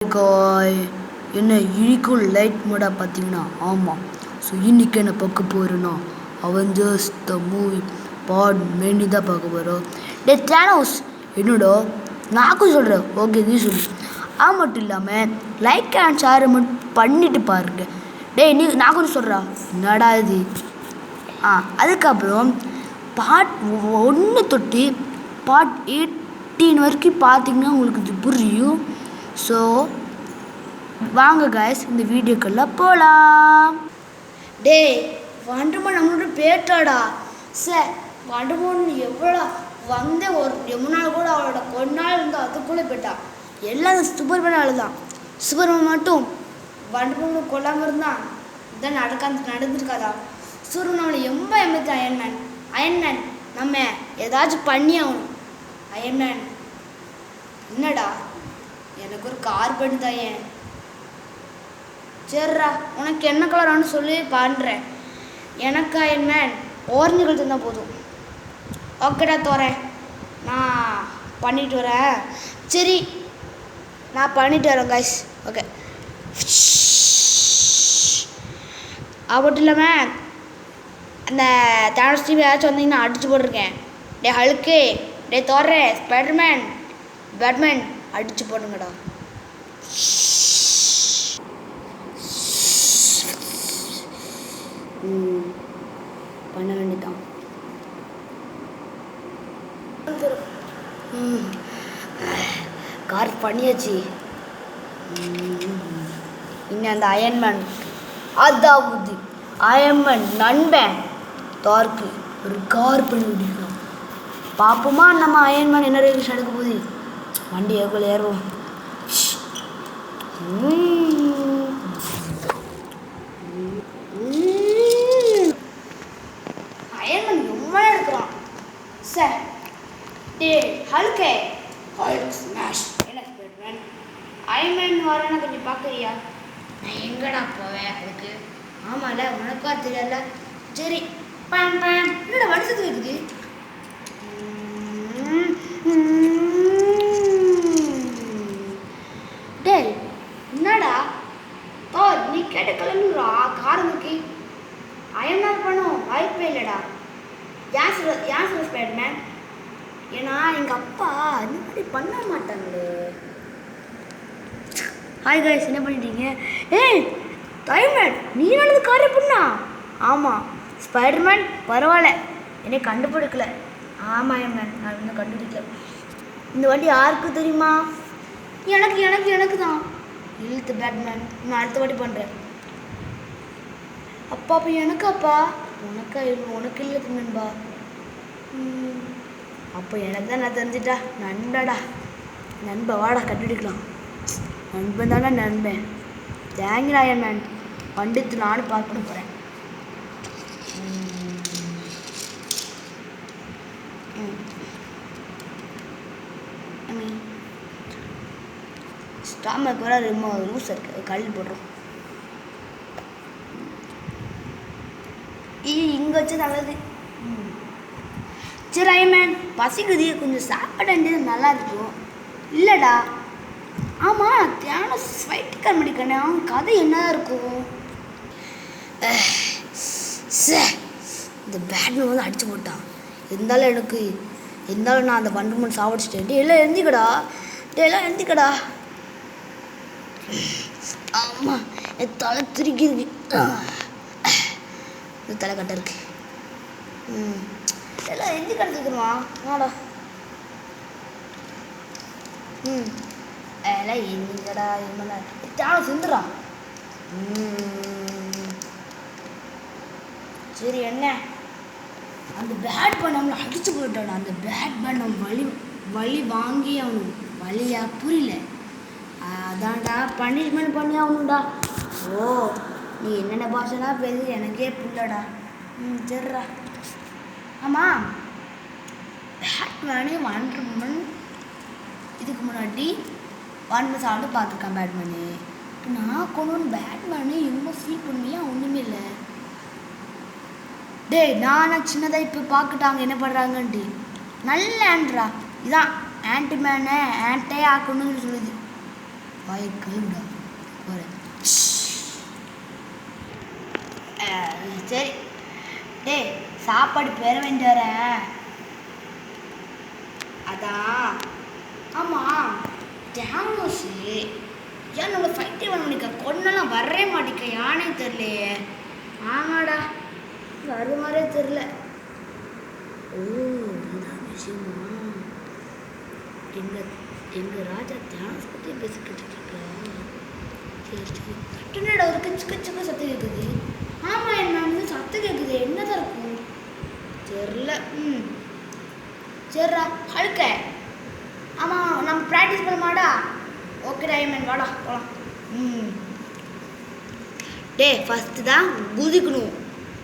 காய் என்ன இனிக்கும் லைட் மோடாக பார்த்தீங்கன்னா ஆமாம். ஸோ இன்றைக்கி என்ன பார்க்க போகிறேன்னா Avengers the movie part many தான் பார்க்க போகிறோம். டே தேனோஸ் என்னடா நாக்கும் சொல்கிறேன், ஓகே நீ சொல்லு. அது மட்டும் இல்லாமல் லைக் அண்ட் ஷேர் மட்டும் பண்ணிட்டு பாருங்க. டே நீ நாக்கும் சொல்கிறா என்னடா இது. அதுக்கப்புறம் பார்ட் 1 தொட்டு பார்ட் 18 வரைக்கும் பார்த்தீங்கன்னா உங்களுக்கு இது புரியும். ஸோ வாங்க கைஸ் இந்த வீடியோக்கெல்லாம் போகலாம். டே வண்டர்மன் நம்மளோட பேட்டாடா சார். வண்டர்மன் எவ்வளோ வந்த ஒரு ரொம்ப நாள் கூட அவளோட கொண்டாள் இருந்தால் அதுக்குள்ளே போயிட்டா. எல்லாம் சூப்பர்மேன் தான். சூப்பர்மேன் மட்டும் வண்டர்மன் கொல்லாமல் இருந்தான் இதான் நடந்துருக்காதா. சூப்பர்மேன் அவளை எம்பத்தி அயன்மேன் நம்ம ஏதாச்சும் பண்ணி ஆகணும். அயன்மேன் என்னடா எனக்கு ஒரு கார் பண்ணி தாயேன். சரிடா உனக்கு என்ன கலரானு சொல்லி பண்ணுறேன். எனக்கு அயன்மேன் ஓரஞ்சு கலர் இருந்தால் போதும். ஓகேடா தோறேன், நான் பண்ணிட்டு வரேன். சரி நான் பண்ணிட்டு வரேன் கைஸ். ஓகே அது மட்டும் இல்லாமல் அந்த தேனோஸ் டிவி ஏதாச்சும் வந்தீங்கன்னா அடிச்சு போட்டிருக்கேன். டே ஹல்க்கு, டே தோறே, ஸ்பைடர்மேன், பேட்மேன் அடிச்சு போடுங்கடா. பண்ண வேண்டியதான். கார் பண்ணியாச்சு. இன்னும் அந்த அயன்மேன் அதாவது அயன்மேன் நண்பன் தார்க்கு ஒரு கார் பண்ணி விடிக்கலாம். பார்ப்போமா நம்ம அயன்மேன் என்ன ரேஸ் எடுக்க போகுது. வண்டி எவ்வளோ ஏறுவோம். அயன்மேன் ரொம்ப எடுக்கிறான் சார். டே ஹல்கே, ஹல்க் ஸ்மாஷ். என்ன ஸ்பைடர்மேன் அயன்மேன் வரேன்னா கொஞ்சம் பார்க்குறியா? நான் எங்கடா போவேன் அதுக்கு. ஆமாம்ல உனக்கா தெரியல. சரி என்னடா வருஷத்துக்கு இருக்குது. டே என்னடா தோர் நீ கேட்ட கிளம்புறா காரனுக்கு அயன்மேன் பண்ணும் வாய்ப்பே இல்லைடா. ஏன் ஸ்பைடர்மேன்? ஏன்னா எங்கள் அப்பா இந்த மாதிரி பண்ண மாட்டாங்களே. ஹாய் கைஸ், என்ன பண்ணிட்டீங்க? ஏய் அயன்மேன் நீ நல்லது காரியம் பண்ணா? ஆமாம் ஸ்பைடர்மேன் பரவாயில்ல என்னை கண்டுபிடிக்கல. ஆமாம் அயன்மேன் நான் இன்னும் கண்டுபிடிக்கல. இந்த வாட்டி யாருக்கு தெரியுமா? எனக்கு எனக்கு எனக்கு தான் இழுத்து பேட்மேன். நான் அடுத்த வாட்டி பண்ணுறேன். அப்பா அப்போ எனக்கு அப்பா உனக்கு இல்லை நண்பா. அப்போ எனக்கு தான் நான் தெரிஞ்சிட்டா நண்படா. நண்பா வாடா கண்டுபிடிக்கலாம். நண்பன் தானே நண்பன். Thank you Iron Man. பண்டித்து நானும் பார்க்க போகிறேன். ஸ்டாமக்கு வர ரொம்ப லூஸ் இருக்குது. கல் போடுறோம். இங்கே வச்சு நல்லது. சரி அயன்மேன் பசிக்குது, கொஞ்சம் சாப்பிட வேண்டியது நல்லா இருக்கும் இல்லைடா? ஆமாம் தேனோஸ் ஃபைட் காமெடி கண்ணே, அவன் கதை என்ன இருக்கும்? இந்த பேட்மேன் வந்து அடிச்சு போட்டான். இருந்தாலும் நான் அந்த வண்டர்மன் சாவடிச்சிட்டேன். டே எல்லாம் எழுந்திக்கடா. ஆமாம் என் தலை திருக்கி இருக்கு. இந்த தலை கட்ட இருக்கு. எல்லாம் எந்தி கிடச்சிருக்குமா ஆடா. எல்லாம் எந்திக்கடா. தேவை சிந்துடா. சரி என்ன அந்த பேட்மேன் நம்மளை அடிச்சு போயிட்டான். அந்த பேட்மேன் நம்ம வலி வாங்கி அவனு வலியா புரியல. அதான்டா பனிஷ்மெண்ட் பண்ணி ஆகணும்டா. ஓ நீ என்னென்ன பாஷனா பேசு எனக்கே புரியலடா. சரிடா. ஆமாம் பேட்மேனு வண்டர்மன் இதுக்கு முன்னாடி ஒன்று சாப்பிட்டு பார்த்துருக்கான். பேட்மேனு நான் கொண்டு வந்து பேட்மேனு எவ்வளோ ஃபீல் பண்ணியா ஒன்றுமே இல்லை. டே நானா சின்னதாக இப்போ பார்த்துட்டாங்க என்ன பண்ணுறாங்கன்ட்டு. நல்ல ஆண்ட்ரா இதான் ஆன்டிமேனை ஆன்டே ஆக்கணும்னு சொல்லுது. வாய்க்குண்டா போகிறேன். சரி டேய் சாப்பாடு பெற வேண்டி வரேன். அதான் ஆமாம் டேமோஸு ஏன் நம்ம ஃபைட்டே பண்ண முடிக்க கொன்னெல்லாம் வரவே மாட்டேங்க யானே தெரிலையே. ஆமாடா வர மாதிரியே தெரில. ஓ இதுதான் விஷயமா. எங்கள் ராஜா டேமோஸ் பற்றி பேசிக்கிட்டு இருக்கா. சரி சரி கட்டுனடா ஒரு கிச்சு கிச்சுக்கு சத்தம் கேட்குது. ஆமாம் என்ன சத்தம் கேட்குது என்னதான் இருக்கும் தெரில. சரிடா அழுக்க. ஆமாம் நம்ம ப்ராக்டிஸ் பண்ண ஓகே டைமன் வாடா போகலாம். டே ஃபஸ்ட்டு தான் குதிக்கணும்.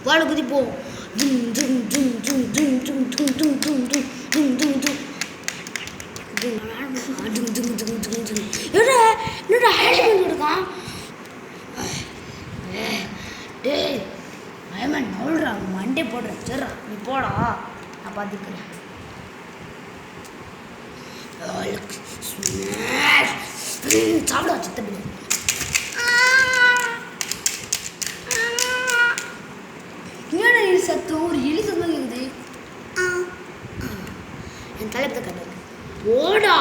வாட குதிப்போம். ஜும் ஜும் ஜும் ஜும் ஜும் ஜும் ஜும் ஜும் ஜும் ஜும் ஜும் ஜும் ஜும் என்னடா ஹேண்ட் இருக்கான். டே ஐமன் நோல்றா மண்டே போடுறேன். சரிடா நீ போடா நான் பார்த்துக்கிறேன். சாப்பிடா சித்தப்படி. ஏன்னா இது சத்தம் ஒரு எலி சத்தம் கேக்குது. என் தலைப்பத்தை கட்டு போடா.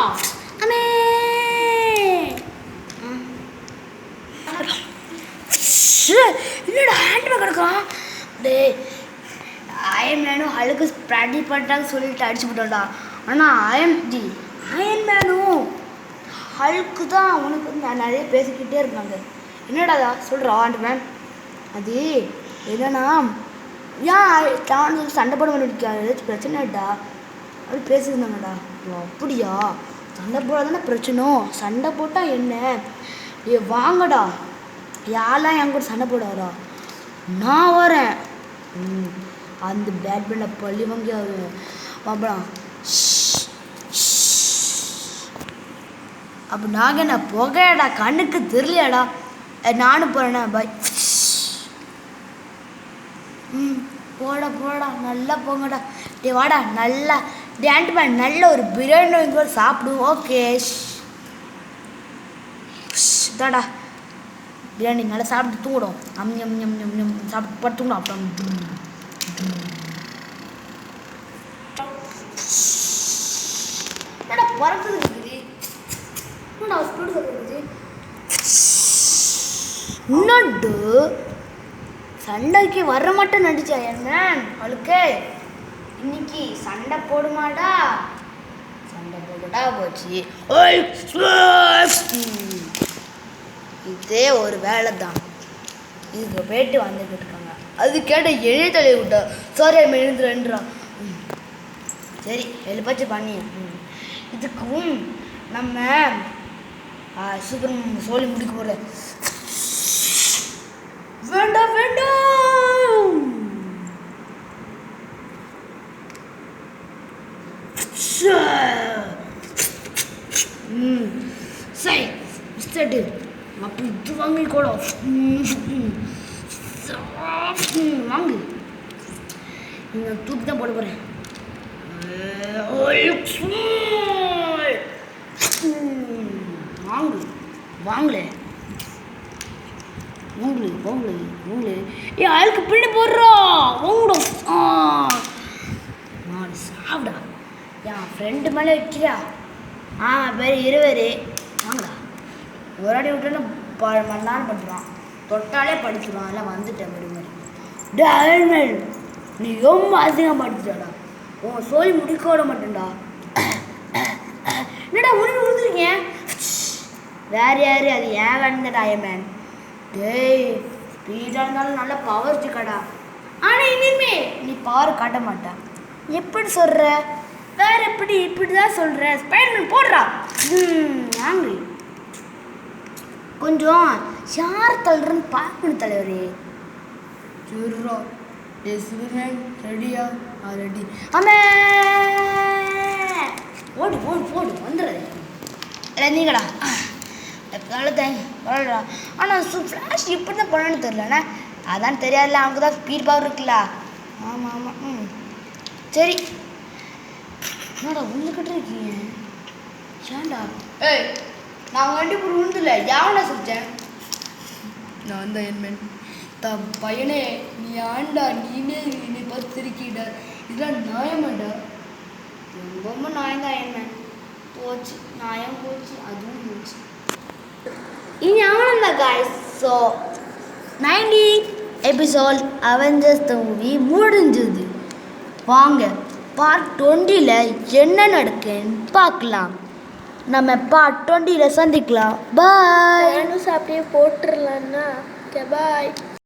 அமே என்னடா ஹேண்ட் பேக் கிடக்கான். டே அயன்மேனும் அழுக்கு ப்ராக்டிஸ் பண்ணிட்டாங்க சொல்லிட்டு அடிச்சு விட்டோம்டா. ஆனால் அயன்மேனும் ஹல்க்கு தான் உனக்கு வந்து நான் நிறைய பேசிக்கிட்டே இருக்காங்க. என்னடாதா சொல்கிறா ஆண்ட்மேன். அது என்னன்னா ஏன் தான் சண்டை போட வேண்டியிருக்கா ஏதாச்சும் பிரச்சனைடா அப்படி பேசியிருந்தாங்கடா. அப்படியா சண்டை போட தானே பிரச்சனை. சண்டை போட்டால் என்ன ஏ வாங்கடா யாரெல்லாம் என் கூட சண்டை போடாதா நான் வரேன். அந்த பேட்மேனை பள்ளி வாங்கி வாப்பலாம். அப்போ நாங்கள் என்ன புகையடா கண்ணுக்கு தெரியலையாடா. நானும் போகிறேண்ணா பாய். போடா போடா நல்லா போங்கடா. டே வாடா நல்லா டேண்ட்மேன் நல்ல ஒரு பிரியாணி வாங்கி கூட சாப்பிடுவோம். ஓகே தாடா பிரியாணி நல்லா சாப்பிட்டு தூங்கிடும். சாப்பிட்டு பட்டு தூங்கிடும். அப்புறம் என்னடா பறக்குது இருக்குது. என்னடா ஸ்பீடு இருக்குது. இன்னொன்று சண்டைக்கு வர மாட்டேன்னு நடிச்சா என்ன அவளுக்கு இன்னைக்கு சண்டை போடுமாடா. சண்டை போட்டுட்டா போச்சு. இதே ஒரு வேலை தான். இதுக்கு போயிட்டு வந்துக்கிட்டு இருக்காங்க. அது கேட்ட எழுதி தள்ளி விட்டா. சாரி எழுந்துறேன்றான். சரி எழுப்பாச்சு பண்ணி இதுக்கும் நம்ம சூப்பர் சொல்லி முடிக்க போகிற. வேண்டாம் வேண்டாம் சரி மிஸ்டர் அப்போ இது வாங்கி கூட வாங்கு. நான் தூக்கி தான் போட போகிறேன். வாங்கு வாங்கலே வாங்கலு வாங்கலு வாங்கலு. ஏ அழுக்கு பிள்ளை போடுறோம் வாங்கிடும். நான் சாப்பிடா என் ஃப்ரெண்டு மேலே வைக்கிறா. பேர் 20 வாங்கடா. ஒரு அடி விட்டோன்னா மண்ணான்னு பண்ணுறான். தொட்டாலே படிச்சுடுவான். அதெல்லாம் வந்துட்டேன் மாதிரி மாதிரி. டேல்மெல் நீ ரொம்ப அசிங்கம் படிச்சாடா. உன் சொல்லி முடிக்க விட மாட்டேன்டா. என்னடா உனக்கு கொடுத்துருக்கீங்க வேறு யார் அது ஏன் வேணுடா ஐயமேன். டேய் ஸ்பீடாக இருந்தாலும் நல்ல பவர் வச்சுக்கடா. ஆனால் இனிமே நீ பவர் காட்ட மாட்டேன். எப்படி சொல்கிற வேறு எப்படி இப்படி தான் சொல்கிற. ஸ்பைடர்மேன் போடுறா. வாங்கு கொஞ்சம் யார் தள்ளுறன்னு பார்க்கணும் தலைவரே. சொல்கிறா டெஸ்மேன் ரெடியா ரெடி. ஆமே ஓடு ஓடு போடு வந்துடுறது இல்லை நீங்கடா வரடா. ஆனால் ஃப்ளாஷ் இப்படி தான் பண்ணணும்னு தெரிலண்ணே. அதான் தெரியாதுல்ல அவனுக்கு தான் ஸ்பீட் பவர் இருக்குல்ல. ஆமாம் ஆமாம் சரி என்னடா உள்ளுக்கிட்ட இருக்கீங்க ஏன்டா. ஏய் நாங்கள் 2 பேரும் உண்டுல யானை செஞ்சேன். நான் தான் என்மேன் பையனே நீ ஆண்டா நீனே பார்த்து திருக்கிட்ட இதெல்லாம் நியாயமாண்டா. ரொம்ப நியாயம்தான் என்மேன். போச்சு நியாயம் போச்சு அதுவும் போச்சு. இனி Ananda guys. So 90th episode Avengers the movie முடிஞ்சது. வாங்க பார்ட் 20ல் என்ன நடக்குன்னு பார்க்கலாம். நம்ம பார்ட் 20ல் சந்திக்கலாம். பாய். அப்படியே போட்டுடலான்னா. Okay bye.